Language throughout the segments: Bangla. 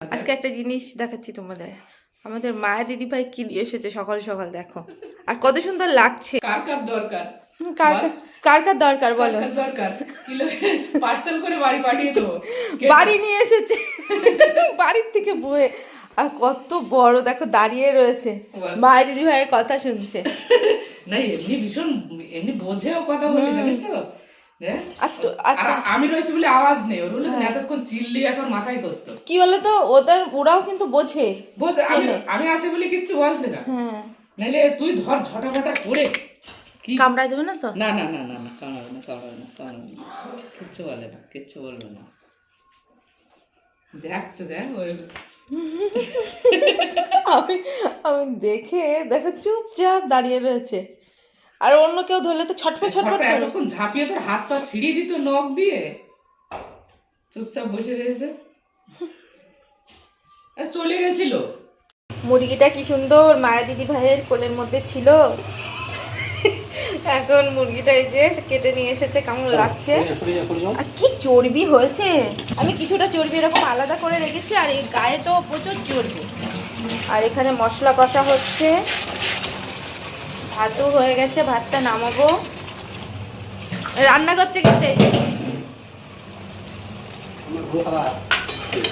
আজকে একটা জিনিস দেখাচ্ছি তোমাদের। আমাদের মায়া দিদি ভাই কি নিয়ে এসেছে সকাল সকাল, দেখো। আর কত সুন্দর লাগছে। কার কার দরকার? কার কার কার দরকার বলো? কার দরকার? কিলো পার্সেল করে বাড়ি পাঠিয়ে দেবো। বাড়ি নিয়ে এসেছে বাড়ির থেকে বয়ে। আর কত বড় দেখো, দাঁড়িয়ে রয়েছে, মায়া দিদি ভাইয়ের কথা শুনছে। না এমনি ভীষণ এমনি বোঝেও কথা বলে, জানিস তো। আমি রয়েছি বলে আওয়াজ নেই, ওর হলে এতক্ষণ চিল্লি এখন মাথায় ধরতো। কি বলতো, ওরাও কিন্তু বোঝে। আমি আছি বলে কিচ্ছু বলছে না। হ্যাঁ, নাইলে তুই ধর ঝটাফটা করে কি কামড়ায় দেবে না তো? না না না না না, কামড়াবে না, কামড়াবে না, কামড়াবে না, কিচ্ছু বলে না, কিচ্ছু বলবে না। দেখছে দেখ ওই আমি দেখো চুপচাপ দাঁড়িয়ে রয়েছে। আর অন্য কেউ ধরলে তো ছটফট ছটফট করে। এতক্ষণ ঝাঁপিয়ে তোর হাত পা ছিঁড়িয়ে দিত নখ দিয়ে, চুপচাপ বসে রয়েছে আর চলে গেছিল। মুরগিটা কি সুন্দর মায়া দিদি ভাইয়ের কোলের মধ্যে ছিল। এখন মুরগিটা এই যে কেটে নিয়ে এসেছে, কেমন লাগছে। আর কি চর্বি হয়েছে। আমি কিছুটা চর্বি এরকম আলাদা করে রেখেছি, আর এই গায়ে তো প্রচুর চর্বি। আর এখানে মশলা কষা হচ্ছে, ভাতও হয়ে গেছে, ভাতটা নামাবো। রান্না করছে কিন্তু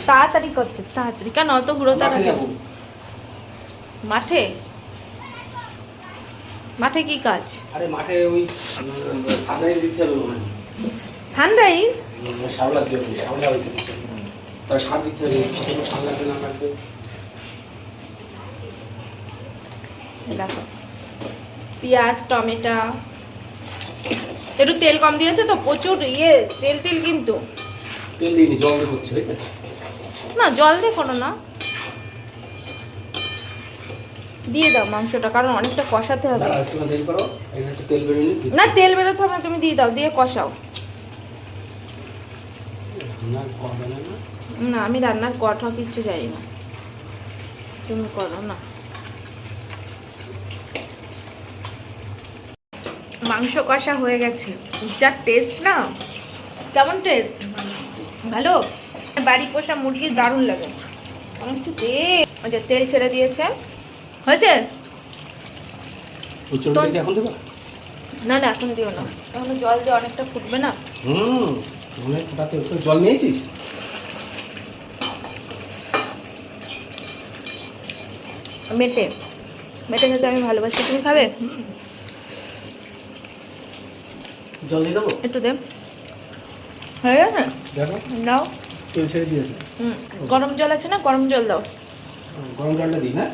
তাড়াতাড়ি করছে, তাড়াতাড়ি কেন অত ঘুরো? তাড়াতাড়ি মাঠে মাঠে কি কাজ? আরে মাঠে ওই সানরাইজ দিতে হবে মানে। সানরাইজ? শাওলা দিতে হবে, শাওলা হয়েছে তার সার দিতে হবে, কতগুলো সার লাগবে না লাগবে। দেখো পেঁয়াজ, টমেটো, একটু তেল কম দিয়েছে তো, প্রচুর তেল কিন্তু। তেল দিইনি, জল দিয়ে করছে, হয়েছে না জল দিয়ে করো না, দিয়ে দাও মাংসটা, কারণ অনেকটা কষাতে হবে। তেল করো, একটু তেল বেরোলে না তেল বেরোতে হবে না, তুমি দিয়ে দাও, দিয়ে কষাও। না আমি রান্নার কথা কিচ্ছু জানি না, তুমি করো না। মাংস কষা হয়ে গেছে, যা টেস্ট না, কেমন টেস্ট, ভালো। বাড়ি পোষা মুরগি দারুণ লাগে। একটু তেল ছেড়ে দিয়েছে, হয়েছে। না না এখন দিও না, এখন জল দিয়ে অনেকটা ফুটবে না। অনেক ফোটাতে জল নিয়েছিস? মেটে খেতে আমি ভালোবাসি, তুমি খাবে? জল দিয়ে দেবো, একটু দে, হয়ে গেছে, নাও। তেল ছেড়ে দিয়েছে। গরম জল আছে না, গরম জল দাও। গরম জলটা দিই না।